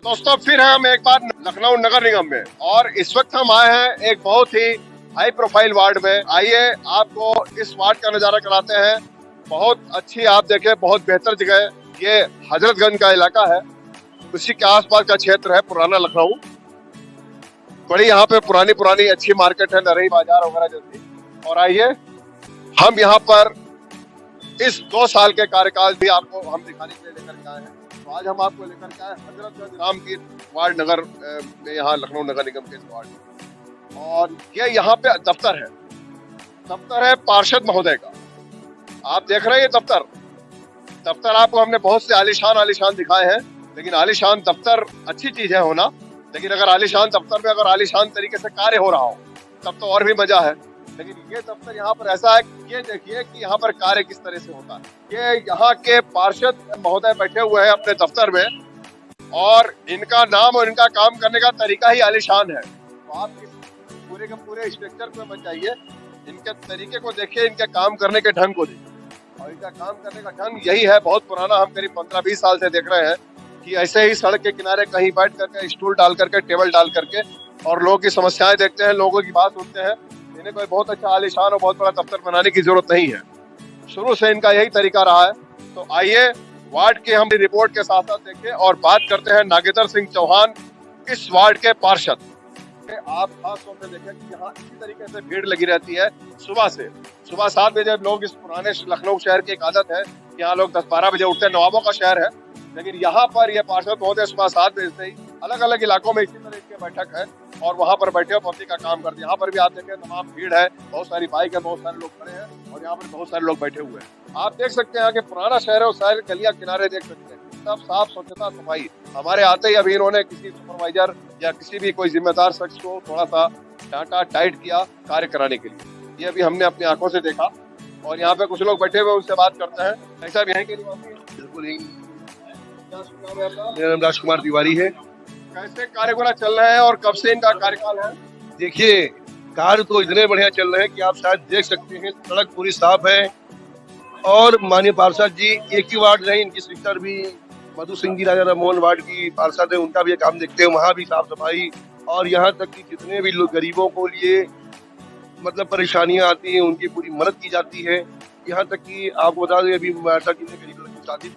दोस्तों फिर हम एक बार लखनऊ नगर निगम में और इस वक्त हम आए हैं एक बहुत ही हाई प्रोफाइल वार्ड में। आइए आपको इस वार्ड का नजारा कराते हैं। बहुत अच्छी, आप देखें, बहुत बेहतर जगह। ये हजरतगंज का इलाका है, उसी के आसपास का क्षेत्र है पुराना लखनऊ। बड़ी यहाँ पे पुरानी पुरानी अच्छी मार्केट है, नरई बाजार वगैरह जैसी। और आइए हम यहाँ पर इस 2 साल के कार्यकाल भी आपको हम दिखाने के लिए लेकर के आए हैं। तो आज हम आपको लेकर के आए हजरतगंज नाम की वार्ड नगर में, यहाँ लखनऊ नगर निगम के इस वार्ड में। और ये यहाँ पे दफ्तर है पार्षद महोदय का। आप देख रहे हैं ये दफ्तर आपको हमने बहुत से आलीशान दिखाए हैं, लेकिन आलीशान दफ्तर अच्छी चीज है होना, लेकिन अगर आलीशान दफ्तर में अगर आलीशान तरीके से कार्य हो रहा हो तब तो और भी मजा है। लेकिन ये दफ्तर यहाँ पर ऐसा है, ये देखिए कि यहाँ पर कार्य किस तरह से होता है। ये यहाँ के पार्षद महोदय बैठे हुए हैं अपने दफ्तर में, और इनका नाम और इनका काम करने का तरीका ही आलीशान है। तो आप इस पूरे के पूरे स्ट्रक्चर पे मत जाइए, इनके तरीके को देखिए, इनके काम करने के ढंग को देखिए। और इनका काम करने का ढंग यही है, बहुत पुराना, हम करीब 15-20 साल से देख रहे हैं कि ऐसे ही सड़क के किनारे कहीं बैठ करके, स्टूल डाल करके, टेबल डाल करके, और लोगों की समस्याएं देखते हैं, लोगों की बात सुनते हैं। इन्हें कोई बहुत अच्छा आलीशान और बहुत बड़ा दफ्तर बनाने की जरूरत नहीं है, शुरू से इनका यही तरीका रहा है। तो आइए वार्ड की हम रिपोर्ट के साथ साथ देखें और बात करते हैं नागेंद्र सिंह चौहान, इस वार्ड के पार्षद। आप खास तौर पे देखें कि यहाँ इसी तरीके से भीड़ लगी रहती है सुबह 7 बजे। लोग, इस पुराने लखनऊ शहर की एक आदत है, यहाँ लोग 10-12 बजे उठते हैं, नवाबों का शहर है। लेकिन यहाँ पर ये पार्षद महोदय सुबह 7 बजे से ही अलग अलग इलाकों में इसी तरह की बैठक है, और वहाँ पर बैठे हुए पब्लिक का काम करते हैं। यहाँ पर भी आप देखें तमाम भीड़ है, बहुत सारी बाइक है, बहुत सारे लोग खड़े हैं, और यहाँ पर बहुत सारे लोग बैठे हुए हैं। आप देख सकते हैं कि पुराना शहर है, और सारे गलियां किनारे देख सकते हैं, सब साफ स्वच्छता सफाई। हमारे आते ही अभी इन्होंने किसी सुपरवाइजर या किसी भी कोई जिम्मेदार शख्स को थोड़ा सा डांटा, टाइट किया कार्य कराने के लिए। ये अभी हमने अपनी आंखों से देखा। और यहाँ पे कुछ लोग बैठे हुए, उनसे बात करते हैं। ऐसा भी है कि बिल्कुल ही। मेरा नाम राजकुमार तिवारी है। कैसे कार्यक्रम चल रहे हैं और कब से इनका कार्यकाल है? देखिए, कार्य तो इतने बढ़िया चल रहे हैं कि आप शायद देख सकते हैं, सड़क पूरी साफ है। और माननीय पार्षद जी एक ही वार्ड नहीं, इनकी सिस्टर भी मधु सिंह जी राजा राममोहन वार्ड की पार्षद है, उनका भी काम देखते हैं, वहाँ भी साफ सफाई। और यहाँ तक कि जितने भी लोग गरीबों को लिए मतलब परेशानियां आती हैं, उनकी पूरी मदद की जाती है। यहाँ तक कि आपको बता दें, अभी पार्षद जी ने गरीब लोगों की शादी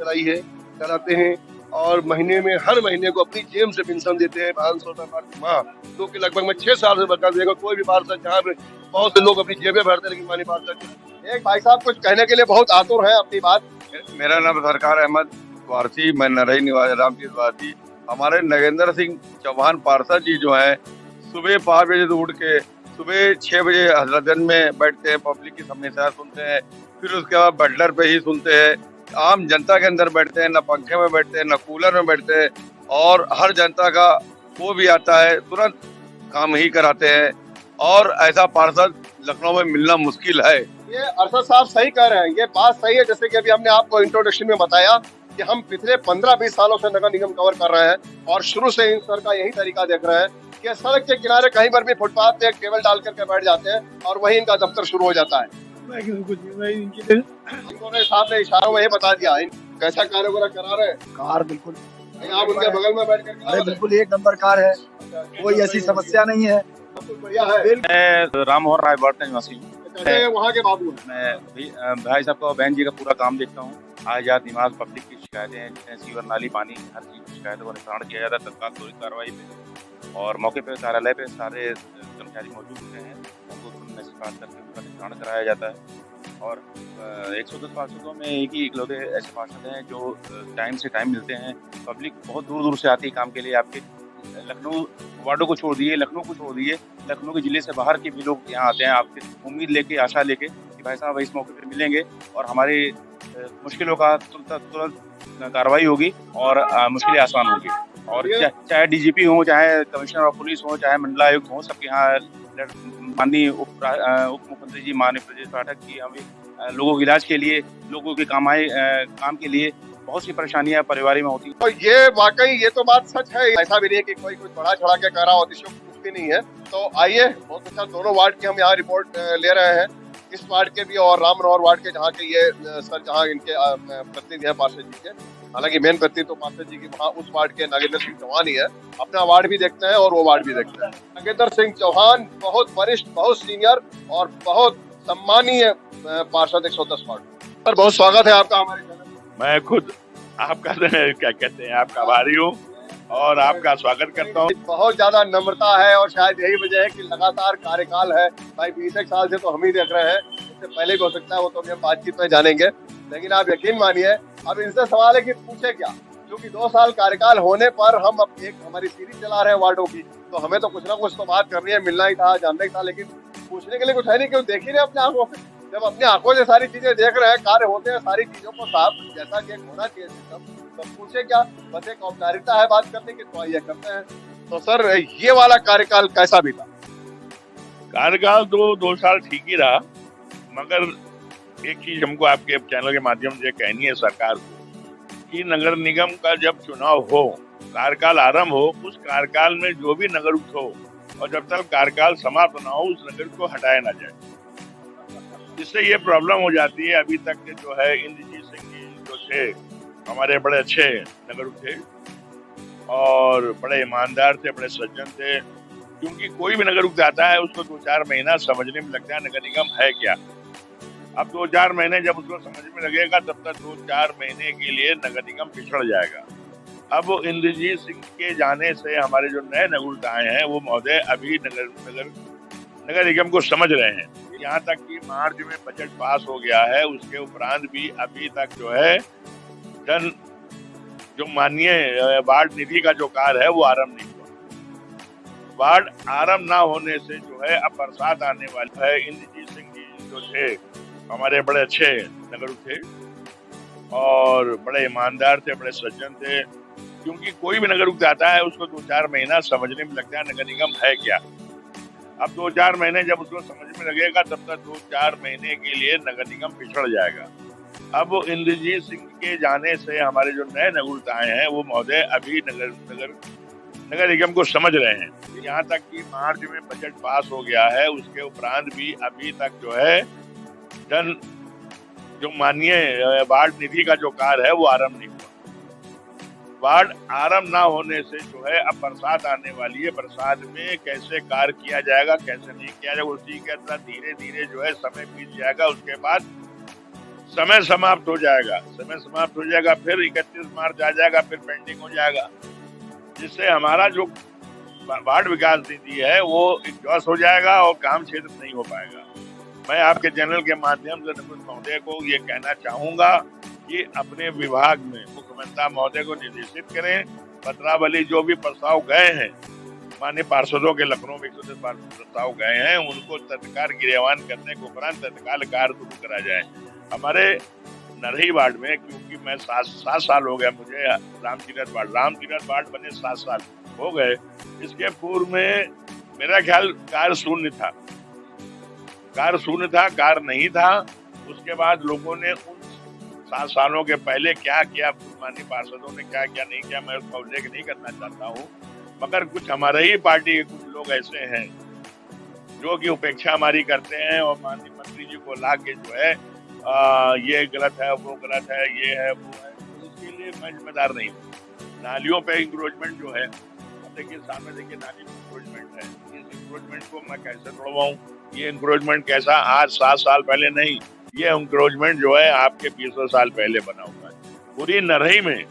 कराते हैं, और महीने में हर महीने को अपनी जेब से पेंशन देते हैं 500 रुपये माह, जो कि लगभग मैं 6 साल से बता देगा। कोई भी पार्षद, जहाँ पे बहुत से लोग अपनी जेबें भरते हैं, लेकिन माननीय पार्षद एक भाई साहब कुछ कहने के लिए बहुत आतुर है अपनी बात। मेरा नाम सरकार अहमद वारसी, मैं नरई निवासी रामचीज वारसी। हमारे नागेंद्र सिंह चौहान पार्षद जी जो है, सुबह 5 बजे से उठ के सुबह 6 बजे हजरतगंज में बैठते हैं, पब्लिक की समस्या सुनते हैं, फिर उसके बाद बटलर पे ही सुनते हैं, आम जनता के अंदर बैठते हैं, न पंखे में बैठते हैं, न कूलर में बैठते हैं, और हर जनता का वो भी आता है, तुरंत काम ही कराते हैं। और ऐसा पार्षद लखनऊ में मिलना मुश्किल है। ये अरशद साहब सही कह रहे हैं, ये बात सही है। जैसे कि अभी हमने आपको इंट्रोडक्शन में बताया कि हम पिछले 15-20 सालों से नगर निगम कवर कर रहे हैं, और शुरू से इन सर का यही तरीका देख रहे हैं कि सड़क के किनारे कहीं पर भी फुटपाथ पे एक टेबल डाल करके बैठ जाते हैं, और वही इनका दफ्तर शुरू हो जाता है। इन्होंने साहब ने इशारों में ही बता दिया कैसा कार्य वगैरह करा रहे हैं। कार बिल्कुल, आप उनके बगल में बैठ कर, अरे बिल्कुल 1 नंबर कार है, कोई ऐसी समस्या नहीं है। बढ़िया है। मैं राममोहन राय वार्ड का निवासी हूँ। वहाँ के बाबू हैं। मैं भाई साहब का, बहन जी का पूरा काम देखता हूँ। आजाद निवास पब्लिक की शिकायतें, सीवर नाली, पानी, हर चीज की शिकायतों का निस्तारण किया जाता है तत्काल त्वरित कार्रवाई पे। और मौके पे कार्यालय पे सारे कर्मचारी मौजूद होते हैं, उनको तुरंत शिकायत करके उनका निस्तारण कराया जाता है। और 110 पार्षदों में एक ही इकलौते ऐसे पार्षद हैं जो टाइम से टाइम मिलते हैं। पब्लिक बहुत दूर दूर से आती है काम के लिए। आपके लखनऊ वार्डों को छोड़ दिए, लखनऊ को छोड़ दिए, लखनऊ के जिले से बाहर के भी लोग यहाँ आते हैं, आपके उम्मीद लेके, आशा लेके कि भाई साहब इस मौके पर मिलेंगे और हमारी मुश्किलों का तुरंत कार्रवाई होगी और मुश्किलें आसान होगी। और चाहे डीजीपी हो, चाहे कमिश्नर ऑफ पुलिस हो, चाहे मंडलायुक्त हो, सबके यहाँ माननीय उप मुख्यमंत्री जी माननीय ब्रजेश पाठक जी हमें लोगों के इलाज के लिए, लोगों के काम के लिए बहुत सी परेशानियां परिवार में होती हैं। तो ये वाकई ये तो बात सच है, ऐसा भी नहीं है कि कोई कुछ बड़ा चढ़ा के कह रहा हो, कुछ भी नहीं है। तो आइए, बहुत अच्छा, दोनों वार्ड की हम यहाँ रिपोर्ट ले रहे हैं, इस वार्ड के भी और राम मनोहर वार्ड के, जहाँ के ये सर, जहाँ इनके प्रतिनिधि हैं पार्षद जी के। हालांकि मेन व्यक्ति तो पार्षद जी की वहाँ उस वार्ड के नागेंद्र सिंह चौहान ही है। अपना वार्ड भी देखते हैं और वो वार्ड भी देखते हैं। नागेंद्र सिंह चौहान बहुत वरिष्ठ, बहुत सीनियर और बहुत सम्मानीय पार्षद 110 वार्ड। सर बहुत स्वागत है आपका हमारे चैनल में। मैं खुद आपका क्या कहते हैं आपका आभारी हूँ और आपका स्वागत करता हूँ। बहुत ज्यादा नम्रता है और शायद यही वजह है कि लगातार कार्यकाल है। भाई 20 साल से तो हम ही देख रहे हैं, इससे पहले भी हो सकता है, वो तो हम बातचीत में जानेंगे। लेकिन आप यकीन मानिए, अब इनसे सवाल है कि पूछे क्या, क्योंकि 2 साल कार्यकाल होने पर हम अब एक हमारी सीरीज चला रहे हैं वार्डों की, तो हमें तो कुछ ना कुछ तो बात करनी है, मिलना ही था, जानना ही था। लेकिन पूछने के लिए कुछ है नहीं, क्यों देख ही रहे अपने आंखों से। जब अपने आंखों से सारी चीजें देख रहे हैं, कार्य होते हैं, सारी चीजों को साफ जैसा कि होना चाहिए तो पूछे क्या, बस एक औपचारिकता है बात करने की, तो आइए करते हैं। तो सर ये वाला कार्यकाल कैसा बीता? कार्यकाल तो 2 साल ठीक ही रहा, मगर एक चीज हमको आपके चैनल के माध्यम से कहनी है सरकार को कि नगर निगम का जब चुनाव हो, कार्यकाल आरंभ हो, उस कार्यकाल में जो भी नगरयुक्त हो और जब तक कार्यकाल समाप्त ना हो उस नगर को हटाया ना जाए। इससे ये प्रॉब्लम हो जाती है। अभी तक के जो है इंद्रजीत सिंह जी जो थे हमारे बड़े अच्छे नगरयुक्त थे और बड़े ईमानदार थे, बड़े सज्जन थे। क्योंकि कोई भी नगरयुक्त आता है उसको 2-4 महीना समझने में लगता है नगर निगम है क्या। अब 2-4 महीने जब उसको समझ में लगेगा तब तक 2-4 महीने के लिए नगर निगम पिछड़ जाएगा। अब इंद्रजीत सिंह के जाने से हमारे जो नए नगरयुक्त आए हैं वो महोदय अभी नगर निगम को समझ रहे हैं। यहाँ तक कि मार्च में बजट पास हो गया है, उसके उपरांत भी अभी तक जो है जो माननीय वार्ड निधि का जो कार्य है वो आरंभ नहीं हुआ। वार्ड आरंभ ना होने से जो है अब बरसात आने वाली है। इंद्रजीत सिंह जी जो थे हमारे बड़े अच्छे नगरयुक्त थे और बड़े ईमानदार थे, बड़े सज्जन थे। क्योंकि कोई भी नगरयुक्त आता है उसको 2-4 महीना समझने में लगता है नगर निगम है क्या। अब 2-4 महीने जब उसको समझ में लगेगा तब तक 2-4 महीने के लिए नगर निगम पिछड़ जाएगा। अब इंद्रजीत सिंह के जाने से हमारे जो नए नगरयुक्त आए हैं वो महोदय अभी नगर निगम को समझ रहे हैं। यहाँ तक कि मार्च में बजट पास हो गया है, उसके उपरांत भी अभी तक जो है जो माननीय वार्ड निधि का जो कार्य है वो आरंभ नहीं हुआ। वार्ड आरंभ ना होने से जो है अब बरसात आने वाली है। बरसात में कैसे कार्य किया जाएगा, कैसे नहीं किया जाएगा, उसी के तरह धीरे धीरे जो है समय बीत जाएगा। उसके बाद समय समाप्त हो जाएगा। फिर 31 मार्च आ जाएगा, फिर पेंडिंग हो जाएगा, जिससे हमारा जो वार्ड विकास नीति है वो एग्जॉस्ट हो जाएगा और काम क्षेत्र नहीं हो पाएगा। मैं आपके चैनल के माध्यम से नकुल महोदय को ये कहना चाहूंगा कि अपने विभाग में मुख्यमंत्री महोदय को निर्देशित करें, पत्रावली जो भी प्रस्ताव गए हैं माननीय पार्षदों के, लखनऊ में 110 प्रस्ताव गए हैं, उनको तत्काल क्रियान्वयन करने के उपरांत तत्काल कार्य शुरू करा जाए। हमारे नरही वार्ड में, क्योंकि मैं 7 साल हो गया मुझे रामतीरथ वार्ड बने 7 साल हो गए। इसके पूर्व में मेरा ख्याल कार्य शून्य था, कार्य नहीं था। उसके बाद लोगों ने उन 7 सालों के पहले क्या किया, माननीय पार्षदों ने क्या क्या नहीं किया, मैं उसका उल्लेख नहीं करना चाहता हूँ। मगर कुछ हमारे ही पार्टी के कुछ लोग ऐसे हैं जो कि उपेक्षा हमारी करते हैं और माननीय मंत्री जी को ला के जो है ये गलत है, वो गलत है, ये है, वो है, तो इसके लिए मैं जिम्मेदार नहीं हूँ। नालियों पे इंक्रोचमेंट जो है, देखिए सामने देखिए नाली में इंक्रोचमेंट है, इस इंक्रोचमेंट को मैं कैसे तोड़वाऊँ? ये इंक्रोचमेंट कैसा आज 7 साल पहले नहीं, ये इंक्रोचमेंट जो है आपके 20 साल पहले बना हुआ है। पूरी नरही में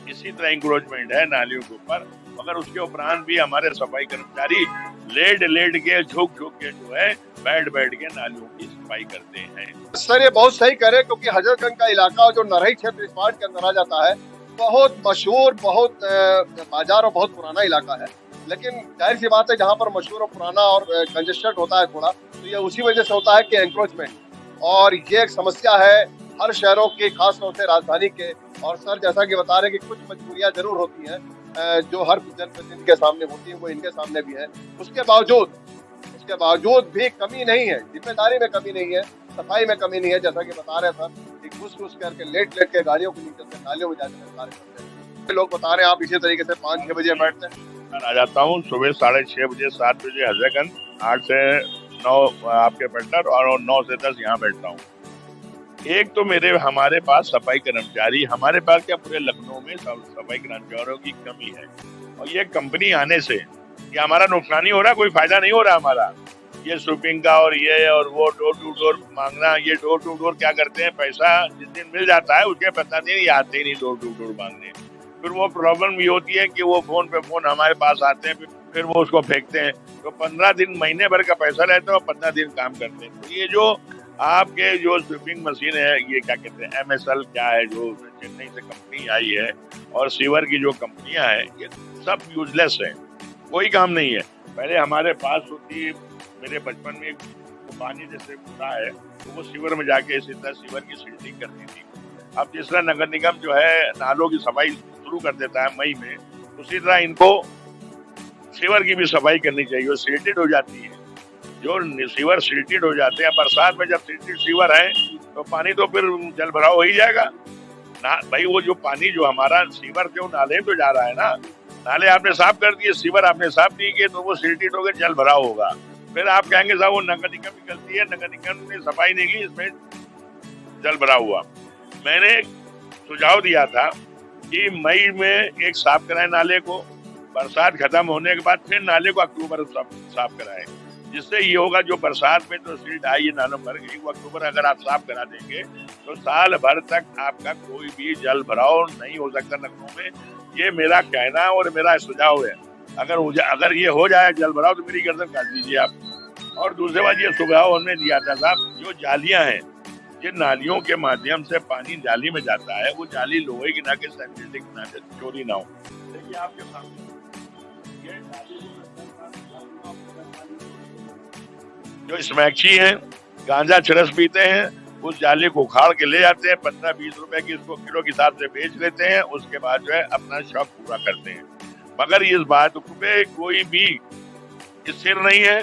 इसी तरह इंक्रोचमेंट है नालियों के ऊपर, मगर उसके उपरांत भी हमारे सफाई कर्मचारी लेट के झुक के जो है बैठ के नालियों की सफाई करते हैं। सर ये बहुत सही करे, क्योंकि हजरतगंज का इलाका जो नरही क्षेत्र इस वार्ड के अंदर आ जाता है, बहुत मशहूर, बहुत बाजार और बहुत पुराना इलाका है। लेकिन जाहिर सी बात है, जहाँ पर मशहूर और पुराना और कंजेस्टेड होता है थोड़ा, तो ये उसी वजह से होता है कि एंक्रोचमेंट, और ये एक समस्या है हर शहरों की, खास तौर से राजधानी के। और सर जैसा कि बता रहे कि कुछ मजबूरियां जरूर होती हैं जो हर जनप्रतिनिधि के सामने होती है, वो इनके सामने भी है। उसके बावजूद भी कमी नहीं है, जिम्मेदारी में कमी नहीं है, सफाई में कमी नहीं है। जैसा कि बता रहे सर कि घुस करके लेट के गाड़ियों के नीचे से नालियों में जाकर कार्य करते हैं। लोग बता रहे हैं आप इसी तरीके से 5-6 बजे बैठते हैं। आ जाता हूँ सुबह 6:30 बजे, 7 बजे हजरतगंज, 8 से 9 आपके पेल्टर और 9 से 10 यहाँ बैठता हूँ। एक तो हमारे पास सफाई कर्मचारी, हमारे पास क्या पूरे लखनऊ में सफाई कर्मचारियों की कमी है। और ये कंपनी आने से ये हमारा नुकसान ही हो रहा, कोई फायदा नहीं हो रहा हमारा। ये स्वीपिंग का और ये और वो डोर टू डोर मांगना, ये डोर टू डोर क्या करते हैं, पैसा जिस दिन मिल जाता है उसके पता नहीं, आते ही नहीं डोर टू डोर मांगने। फिर वो प्रॉब्लम ये होती है कि वो फोन पे फोन हमारे पास आते हैं, फिर वो उसको फेंकते हैं। तो 15 दिन, महीने भर का पैसा रहता है और 15 दिन काम करते हैं। तो ये जो आपके जो स्वीपिंग मशीन है, ये क्या कहते हैं, MSL क्या है, जो चेन्नई से कंपनी आई है, और सीवर की जो कंपनियां हैं, ये सब यूजलेस है, कोई काम नहीं है। पहले हमारे पास होती, मेरे बचपन में पानी जैसे होता है तो वो सीवर में जाके इसी तरह सीवर की सील्टिंग करती थी। अब जिस तरह नगर निगम जो है नालों की सफाई शुरू कर देता है मई में, उसी तरह इनको सीवर की भी सफाई करनी चाहिए। वो सील्टेड हो जाती है, जो सीवर सील्टेड हो जाते हैं, बरसात में जब सील्टेड सीवर है तो पानी तो फिर जल भराव हो ही जाएगा ना भाई। वो जो पानी जो हमारा सीवर से नाले तो जा रहा है ना, नाले आपने साफ कर दिए, सीवर आपने साफ नहीं किए, तो वो सील्टेड होकर जल भराव होगा। फिर आप कहेंगे साहब वो नगर निगम की गलती है, नगर निगम ने सफाई नहीं की, इसमें जल भरा हुआ। मैंने सुझाव दिया था कि मई में एक साफ कराए नाले को, बरसात खत्म होने के बाद फिर नाले को अक्टूबर साफ कराए, जिससे ये होगा जो बरसात में तो सील्ट आई, नालों भर गई, वो अक्टूबर अगर आप साफ करा देंगे तो साल भर तक आपका कोई भी जल भराव नहीं हो सकता लखनऊ में। ये मेरा कहना और मेरा सुझाव है। अगर ये हो जाए जल भराव तो मेरी गर्दन काट दीजिए आप। और दूसरी बात, ये सुझाव हमने दिया था साहब, जो जालियां हैं, जिन नालियों के माध्यम से पानी जाली में जाता है, वो जाली लोहे की ना के सिंथेटिक ना के, चोरी ना हो। देखिए आपके सामने ये जो स्मैक्सी हैं, गांजा चरस पीते हैं, उस जाली को उखाड़ के ले जाते हैं, 15-20 रुपए की इसको किलो के हिसाब से बेच लेते हैं। उसके बाद जो है अपना शौक पूरा करते हैं। मगर इस बात पे कोई भी स्थिर नहीं है,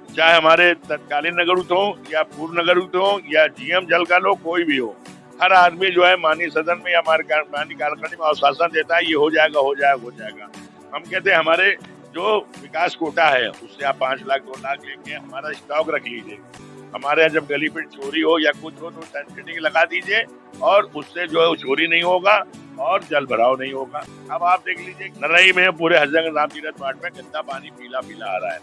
चाहे हमारे तत्कालीन नगरउत हो या पूर्व नगरउत हो या GM जल का लोग, कोई भी हो। हर आदमी जो है माननीय सदन में या माननीय कार्यकारिणी में आश्वासन देता है ये हो जाएगा, हो जाएगा, हो जाएगा। हम कहते हैं हमारे जो विकास कोटा है उससे आप 5 लाख 2 लाख लेके हमारा स्टॉक रख लीजिए। हमारे यहाँ जब गली पे चोरी हो या कुछ हो तो सेंसिटिव लगा दीजिए, और उससे जो है चोरी नहीं होगा और जल भराव नहीं होगा। अब आप देख लीजिए नरई में पूरे हजरत राम तीरथ वार्ड में गंदा पानी पीला पीला आ रहा है,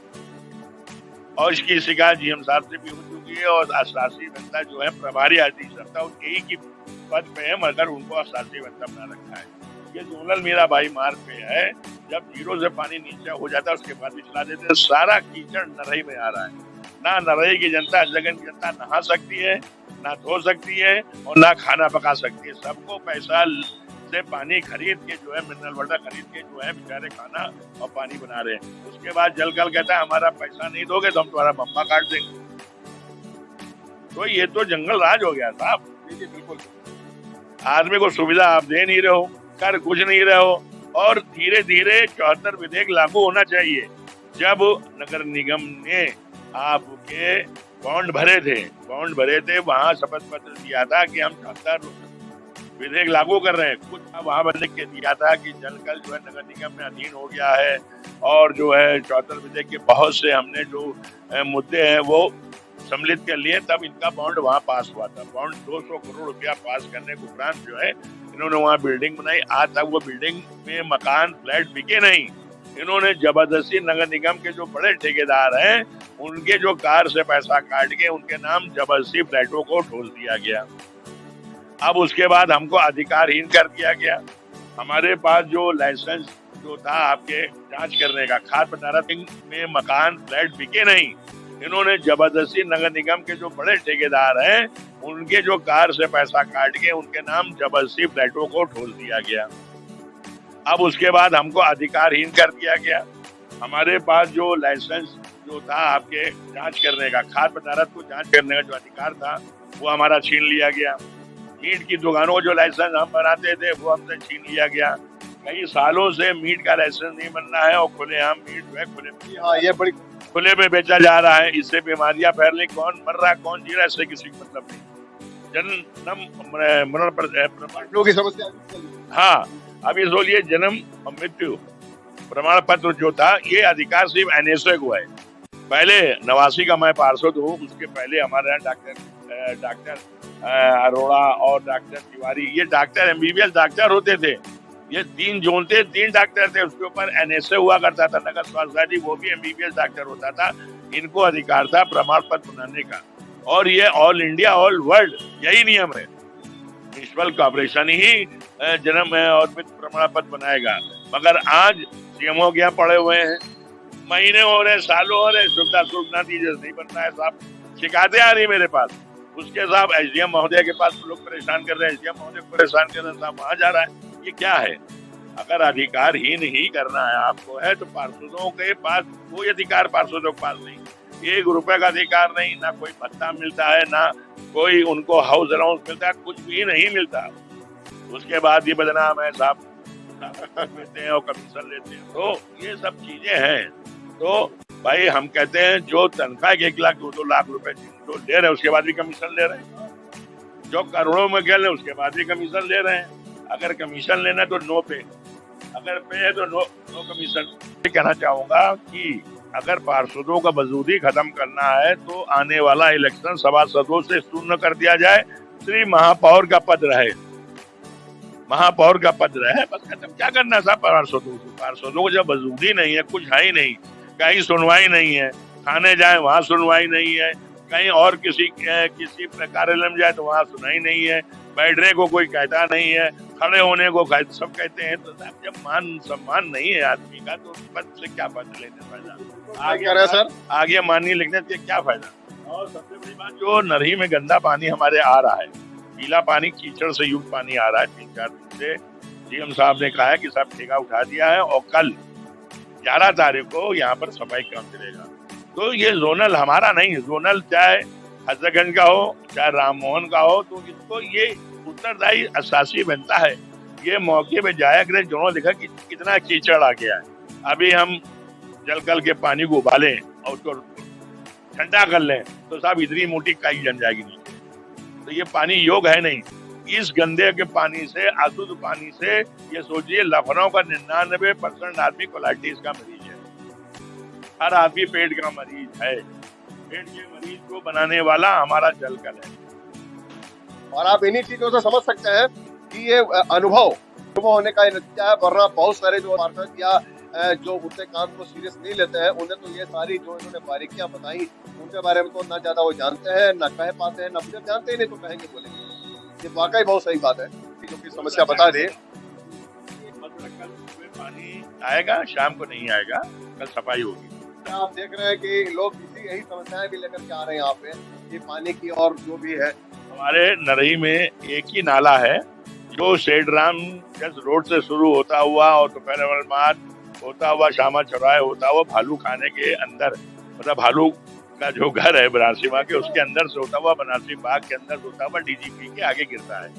और इसकी शिकायत GM साहब से भी हो चुकी है। और अशासी वक्ता जो है प्रभारी आर्थिक सत्ता एक ही पद पे है, मगर उनको अशासी वक्ता बना रखा है। ये जोनल मीरा भाई मार्ग पे है, जब 0 से पानी नीचे हो जाता है उसके बाद भी चला देते हैं। सारा कीचड़ नरई में आ रहा है। ना नरई की जनता, जगन की जनता नहा सकती है, ना धो सकती है, और ना खाना पका सकती है। सबको पैसा से पानी खरीद के जो है, मिनरल वाटर खरीद के जो है बेचारे खाना और पानी बना रहे हैं। उसके बाद जल कल कहता है हमारा पैसा नहीं दोगे तो हम तुम्हारा बम्बा काट देंगे। तो ये तो जंगल राज हो गया साहब। बिल्कुल आदमी को सुविधा आप दे नहीं रहे हो, कर कुछ नहीं रहे हो, और धीरे धीरे 74 विधेयक लागू होना चाहिए। जब नगर निगम ने आपके बॉन्ड भरे थे, वहाँ शपथ पत्र दिया था कि हम 74 विधेयक लागू कर रहे हैं। कुछ वहाँ पर लिख के दिया था कि जलकल जो है नगर निगम में अधीन हो गया है, और जो है 74 विधेयक के बहुत से हमने जो मुद्दे हैं वो सम्मिलित कर लिए, तब इनका बॉन्ड वहाँ पास हुआ था। बॉन्ड 200 करोड़ रुपया पास करने के उपरांत जो है इन्होंने वहाँ बिल्डिंग बनाई। आज तक वो बिल्डिंग में मकान फ्लैट बिके नहीं। इन्होंने जबरदस्ती नगर निगम के जो बड़े ठेकेदार हैं उनके जो कार से पैसा काट के उनके नाम जबरदस्ती फ्लैटों को ठोस दिया गया। अब उसके बाद हमको अधिकारहीन कर दिया गया। हमारे पास जो लाइसेंस जो था आपके जांच करने का, खाद्य पदार्थ में मकान फ्लैट बिके नहीं। इन्होंने जबरदस्ती नगर निगम के जो बड़े ठेकेदार हैं उनके जो कार से पैसा काट के उनके नाम जबरदस्ती फ्लैटों को ठोस दिया गया। अब उसके बाद हमको अधिकारहीन कर दिया गया। हमारे पास जो लाइसेंस जो था आपके जांच करने का, खाद्य पदार्थ को जांच करने का जो अधिकार था वो हमारा छीन लिया गया। मीट की दुकानों को जो लाइसेंस हम बनाते थे वो हमसे छीन लिया गया। कई सालों से मीट का लाइसेंस नहीं बन रहा है और खुलेआम मीट जो है ये बड़ी खुले में बेचा जा रहा है। इससे बीमारियां फैल रही, कौन मर रहा है कौन जी रहा है इससे किसी को मतलब नहीं। जन्म मरण प्रमाण की समस्या। हाँ, अभी सोचिए जन्म और मृत्यु प्रमाण पत्र जो था ये अधिकार सिर्फ NSA को है। पहले 89 का मैं पार्षद हूँ, उसके पहले हमारे यहाँ डॉक्टर अरोड़ा और डॉक्टर तिवारी, ये डॉक्टर एमबीबीएस डॉक्टर होते थे। ये 3 जोन थे, 3 डॉक्टर थे। उसके ऊपर एनएसए हुआ करता था, नगर स्वास्थ्य सोसाइटी, वो भी एमबीबीएस डॉक्टर होता था। इनको अधिकार था प्रमाण पत्र बनाने का, और ये ऑल इंडिया ऑल वर्ल्ड यही नियम है। म्युनिसिपल कॉर्पोरेशन ही जन्म और मृत्यु प्रमाण पत्र बनाएगा। मगर आज सीएमओ के यहाँ पड़े हुए हैं, महीने हो रहे, सालों हो रहे, सुविधा सुविधा दीजिए, नहीं बनता है साहब। शिकायतें आ रही मेरे पास, उसके साहब एसडीएम महोदय के पास लोग परेशान कर रहे हैं, एसडीएम महोदय को परेशान कर रहे हैं, साहब वहां जा रहा है। ये क्या है? अगर अधिकारहीन ही करना है आपको है तो पार्षदों के पास कोई अधिकार, पार्षदों के पास नहीं, 1 रुपए का अधिकार नहीं, ना कोई भत्ता मिलता है, ना कोई उनको हाउस अलाउंस मिलता है, कुछ भी नहीं मिलता। उसके बाद ये बदनाम है साहब मिलते हैं और कमीशन लेते हैं। तो ये सब चीजें हैं। तो भाई हम कहते हैं जो तनख्वाह 1 लाख 2 लाख रुपए जो ले रहे हैं उसके बाद भी कमीशन ले रहे हैं, जो करोड़ों में खेल रहे हैं उसके बाद भी कमीशन ले रहे हैं। अगर कमीशन लेना तो नो पे, अगर पे है तो नो कमीशन। कहना चाहूंगा कि अगर पार्षदों का वजूदी खत्म करना है तो आने वाला इलेक्शन सभासदों से शून्य कर दिया जाए, श्री महापौर का पद रहे, महापौर का पद रहे, बस खत्म। क्या करना साहब पार्षदों को? पार्षदों को जब वजूदी नहीं है, कुछ है ही नहीं, कहीं सुनवाई नहीं है, थाने जाए वहाँ सुनवाई नहीं है, कहीं और किसी कार्यालय में जाए तो वहाँ सुनाई नहीं है, बैठने को कोई कहता नहीं है, खड़े होने को सब कहते हैं। तो साहब जब मान सम्मान नहीं है आदमी का तो पद से क्या पद लेने फायदा? आगे सर आगे माननीय लिखने से क्या फायदा? और सबसे बड़ी बात, जो नरही में गंदा पानी हमारे आ रहा है, पीला पानी, कीचड़ से युक्त पानी आ रहा है 3-4 दिन से। सीएम साहब ने कहा है कि सब ठेका उठा दिया है और कल 11 तारीख को यहाँ पर सफाई काम चलेगा। तो ये जोनल हमारा नहीं है, जोनल चाहे हजरतगंज का हो चाहे राममोहन का हो, तो इसको ये उत्तरदायी असासी बनता है। ये मौके पे जाया करें, जो लिखा कि कितना कीचड़ आ गया है। अभी हम जल कल के पानी को उबालें और उसको ठंडा कर लें तो साहब इतनी मोटी काई जम जाएगी नीचे। तो ये पानी योग्य है नहीं। इस गंदे के पानी से, अशुद्ध पानी से, ये सोचिए लखनऊ का 99% आदमी कोलाइटिस का मरीज है। हर आदमी पेट का मरीज है। पेट के मरीज को बनाने वाला हमारा जल कल है। और आप इन्हीं चीजों से समझ सकते हैं कि ये अनुभव होने का नतीजा है। वरना बहुत सारे जो पार्षद या जो उनके काम को सीरियस नहीं लेते हैं, उन्हें तो ये सारी जो इन्होंने बारीकियां बताई उनके बारे में तो ना ज्यादा वो जानते हैं, ना कह पाते हैं, ना जब जानते ही नहीं तो कहेंगे बोलेंगे। ये वाकई बहुत सही बात है जो कि समस्या बता दे। पानी आएगा, शाम को नहीं आएगा, कल सफाई होगी। आप देख रहे हैं कि लोग इसी यही समस्याएं भी लेकर के आ रहे हैं यहाँ पे, ये पानी की और जो भी है। हमारे नरही में एक ही नाला है जो सेठराम रोड से शुरू होता हुआ और दोपहर बाद होता हुआ श्यामा चौराहे होता हुआ भालू खाने के अंदर, मतलब भालू का जो घर है बनारसी बाग के, उसके अंदर से होता हुआ बनारसी बाग के अंदर होता हुआ डीजीपी के आगे गिरता है।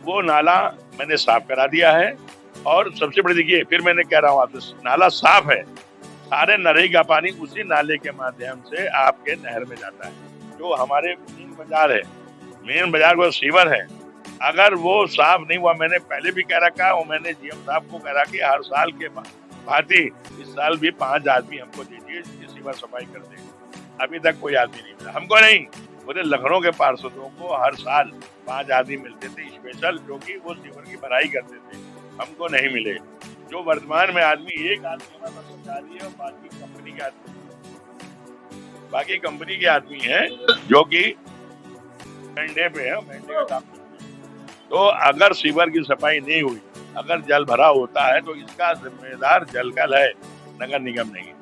वो नाला मैंने साफ करा दिया है। और सबसे बड़ी देखिए, फिर मैंने कह रहा हूँ आपसे, नाला साफ है, सारे नरही का पानी उसी नाले के माध्यम से आपके नहर में जाता है। जो हमारे मेन बाजार है, मेन बाजार को सीवर है, अगर वो साफ नहीं हुआ, मैंने पहले भी कह रखा और मैंने जीएम साहब को कह रहा कि हर साल के भांति इस साल भी 5 आदमी हमको दीजिए, सीवर सफाई कर देंगे। अभी तक कोई आदमी नहीं मिला हमको, नहीं पूरे लखनऊ के पार्षदों को हर साल 5 आदमी मिलते थे स्पेशल, जो कि वो सीवर की भराई करते थे, हमको नहीं मिले। जो वर्तमान में आदमी, एक आदमी हमारे पास सरकारी है और बाकी कंपनी के आदमी है जो कि मंडे पे है, मंडे का काम करते हैं। तो अगर सीवर की सफाई नहीं हुई, अगर जल भरा होता है तो इसका जिम्मेदार जलकल है, नगर निगम नहीं।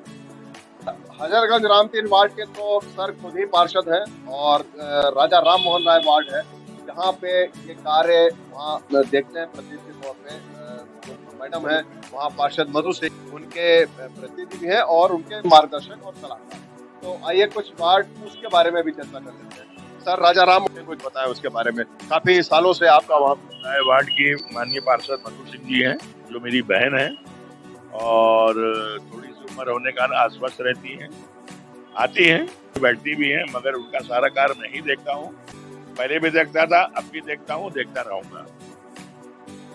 हजरतगंज रामतीन वार्ड के तो सर खुद ही पार्षद हैं और राजा राम मोहन राय वार्ड है जहाँ पे ये कार्य वहाँ देखते हैं प्रतिनिधि तौर पे मैडम है वहाँ पार्षद मधु सिंह, उनके प्रतिनिधि भी हैं और उनके मार्गदर्शक और सलाहकार। तो आइए कुछ वार्ड उसके बारे में भी चर्चा कर लेते हैं। सर राजा राम ने कुछ बताया उसके बारे में, काफी सालों से आपका वहाँ वार्ड की माननीय पार्षद मधु सिंह जी हैं, जो मेरी बहन है और थोड़ी सी उम्र होने का आश्वस्त रहती हैं, आती हैं, बैठती भी हैं, मगर उनका सारा कार्य मैं ही देखता हूँ। पहले भी देखता था, अब भी देखता हूँ, देखता रहूंगा।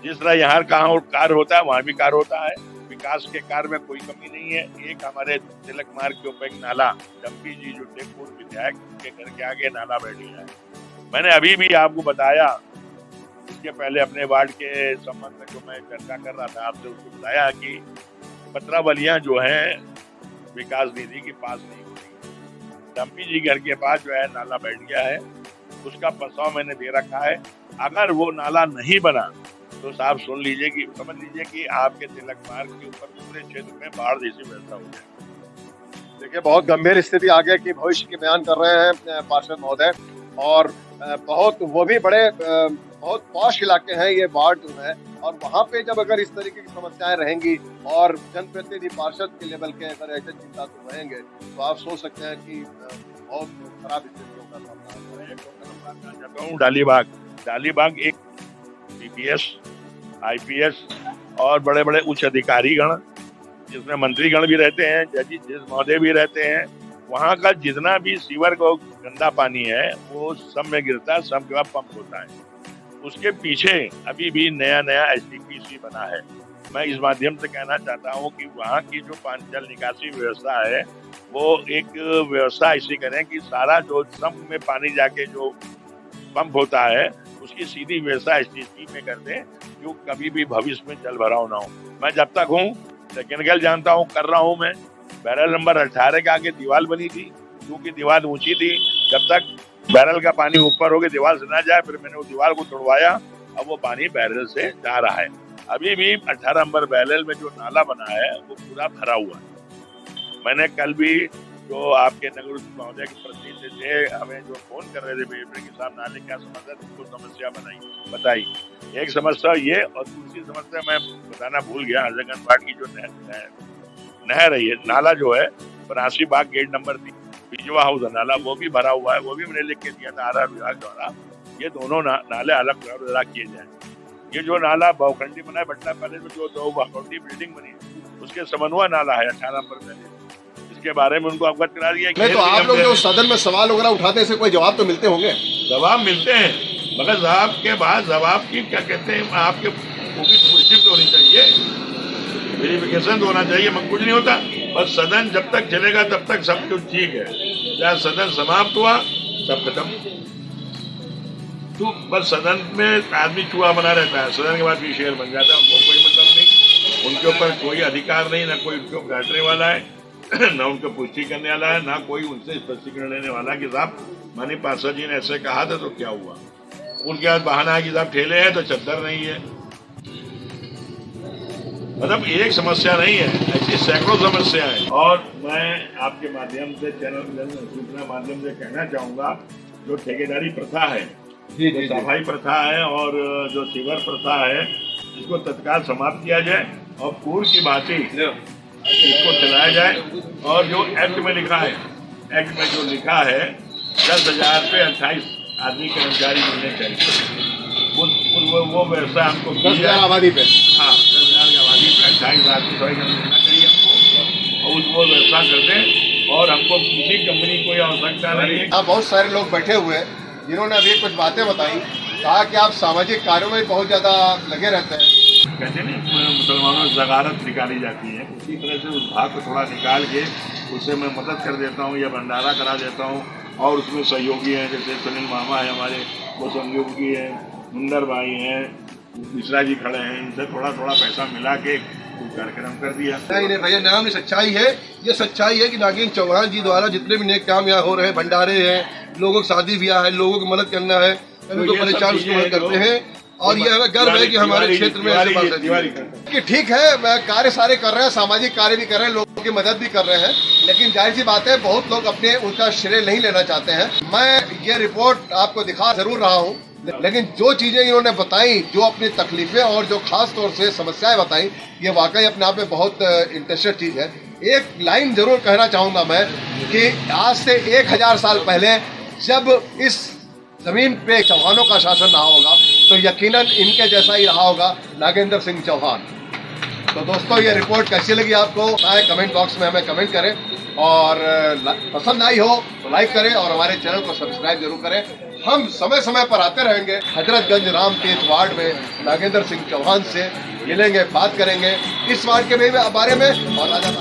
जिस तरह यहाँ कार्य होता है वहाँ भी कार्य होता है। विकास के कार्य में कोई कमी नहीं है। एक हमारे तिलक मार्ग के ऊपर एक नाला, डम्पी जी जो टेकपुर विधायक के घर के आगे नाला बैठ गया है, मैंने अभी भी आपको बताया, इसके पहले अपने वार्ड के संबंध में जो मैं चर्चा कर रहा था आपसे, उसको बताया कि पत्रावलियां जो है विकास निधि के पास नहीं हो रही। डम्पी जी घर के पास जो है नाला बैठ गया है, उसका प्रस्ताव मैंने दे रखा है। अगर वो नाला नहीं बना तो साहब सुन लीजिए कि समझ लीजिए कि आपके तिलक मार्ग के ऊपर पूरे क्षेत्र में बाढ़ जैसी व्यवस्था हो जाए। देखिए बहुत गंभीर स्थिति आगे की भविष्य की बयान कर रहे हैं पार्षद महोदय, और बहुत वो भी बड़े बहुत पॉश इलाके हैं ये वार्ड जो है, और वहाँ पे जब अगर इस तरीके की समस्याएं रहेंगी और जनप्रतिनिधि पार्षद के लेवल के अगर ऐसे चिंता तो रहेंगे तो आप सोच सकते हैं कि बहुत खराब स्थितियों का सामना है। डालीबाग एक CPS, IPS और बड़े बड़े उच्च अधिकारी गण, जिसमें मंत्रीगण भी रहते हैं, जज महोदय भी रहते हैं, वहाँ का जितना भी सीवर को गंदा पानी है वो सब में गिरता है, सब के बाद पंप होता है। उसके पीछे अभी भी नया STPC बना है। मैं इस माध्यम से कहना चाहता हूँ कि वहाँ की जो जल निकासी व्यवस्था है वो एक व्यवस्था ऐसी करें कि सारा जो सब में पानी जाके जो पंप होता है उसकी सीधी व्यवस्था STP में कर दें, जो कभी भी भविष्य में जल भराव ना हो। मैं जब तक हूँ टेक्निकल जानता हूँ, कर रहा हूँ मैं। बैरल नंबर 18 के आगे दीवार बनी थी, क्योंकि दीवार ऊंची थी, जब तक बैरल का पानी ऊपर होकर दीवार से ना जाए, फिर मैंने वो दीवार को तोड़वाया, अब वो पानी बैरल से जा रहा है। अभी भी 18 नंबर बैरल में जो नाला बना है वो पूरा भरा हुआ है। मैंने कल भी जो आपके नगर महोदय के प्रतिनिधि थे, हमें जो फोन कर रहे थे कि साहब नाले क्या समस्या, तुमको समस्या बताई। एक समस्या ये, और दूसरी समस्या मैं बताना भूल गया, हजरतगंज की जो नहर है, ये नाला जो है 82 बाग गेट नंबर 3 बिजवा हाउस नाला, वो भी भरा हुआ है। वो भी मैंने लिख के दिया था आरआर विभाग द्वारा, ये दोनों नाले अलग किए जाए। ये जो नाला बहुखंडी बना है बट्टा पहले में जो 2 बहुखंडी बिल्डिंग बनी है उसके समन्वय नाला है 18 नंबर पहले, इसके बारे में उनको अवगत करा दिया। नहीं तो आप लोग जो सदन में सवाल वगैरह उठाते हैं, इसे कोई जवाब तो मिलते होंगे? जवाब मिलते हैं, मगर जवाब के बाद जवाब की क्या कहते हैं, आपके पुष्टि तो होनी चाहिए, वेरिफिकेशन तो होना चाहिए, मगर कुछ नहीं होता। बस सदन जब तक चलेगा तब तक सब कुछ ठीक है, जब सदन समाप्त हुआ सब खत्म। तो बस सदन में आदमी चूहा बना रहता है, सदन के बाद भी शेर बन जाता है, उनको कोई मतलब नहीं, उनके ऊपर कोई अधिकार नहीं, ना कोई उनको डांटने वाला है, ना उनको पुष्टि करने वाला है, ना कोई उनसे स्पष्टीकरण लेने वाला कि साहब माननीय पार्षद जी ने ऐसे कहा था तो क्या हुआ। उनके बाद बहाना है कि साहब ठेले हैं तो चद्दर नहीं है। मतलब एक समस्या नहीं है, ऐसी सैकड़ों समस्याएं हैं। और मैं आपके माध्यम से चैनल सूचना माध्यम से कहना चाहूंगा, जो ठेकेदारी प्रथा है, जो सफाई प्रथा है और जो सीवर प्रथा है, इसको तत्काल समाप्त किया जाए और पूर्व की भांति इसको चलाया जाए। और जो एक्ट में लिखा है, एक्ट में जो लिखा है 10,000 पे 28 आदमी कर्मचारी मिलने चाहिए, वो व्यवस्था हमको 10,000 आबादी पे, हाँ 10,000 की आबादी पे 28 आदमी सही मिलना चाहिए हमको, और वो व्यवस्था कर दें। और हमको किसी कंपनी की कोई आवश्यकता नहीं है। यहाँ बहुत सारे लोग बैठे हुए हैं जिन्होंने अभी कुछ बातें बताई, कहा कि आप सामाजिक कार्यों में बहुत ज्यादा लगे रहते हैं। कहते नहीं मुसलमानों से ज़गारत निकाली जाती है, उसी तरह से उस भाग को थोड़ा निकाल के उससे मैं मदद कर देता हूँ या भंडारा करा देता हूँ। और उसमें सहयोगी हैं, जैसे सुनील मामा है हमारे, वो सहयोगी है, मुंदर भाई हैं, मिश्रा जी खड़े हैं, इनसे थोड़ा थोड़ा पैसा मिला के कार्यक्रम कर दिया। नहीं भैया, नाम नहीं, सच्चाई है। ये सच्चाई है कि नागेंद्र चौहान जी द्वारा जितने भी नेक काम यहाँ हो रहे हैं, भंडारे हैं, लोगों की शादी ब्याह है, लोगों की मदद करना है, उनको परेशान उसकी मदद करते हैं। और ये हमें गर्व है कि हमारे क्षेत्र में कि ठीक है कार्य सारे कर रहे हैं, सामाजिक कार्य भी कर रहे हैं, लोगों की मदद भी कर रहे हैं, लेकिन जाहिर सी बात है बहुत लोग अपने उनका श्रेय नहीं लेना चाहते हैं। मैं ये रिपोर्ट आपको दिखा जरूर रहा हूँ, लेकिन जो चीजें इन्होंने बताई, जो अपनी तकलीफें और जो खास तौर से समस्याएं बताई, ये वाकई अपने आप में बहुत इंटरेस्टेड चीज है। एक लाइन जरूर कहना चाहूंगा मैं कि आज से 1000 साल पहले जब इस जमीन पे चौहानों का शासन रहा होगा तो यकीनन इनके जैसा ही रहा होगा नागेंद्र सिंह चौहान। तो दोस्तों, ये रिपोर्ट कैसी लगी आपको कमेंट बॉक्स में हमें कमेंट करें, और पसंद आई हो तो लाइक करें और हमारे चैनल को सब्सक्राइब जरूर करें। हम समय समय पर आते रहेंगे हजरतगंज रामतीर्थ वार्ड में नागेंद्र सिंह चौहान से मिलेंगे, बात करेंगे इस वार्ड के बारे में और राजा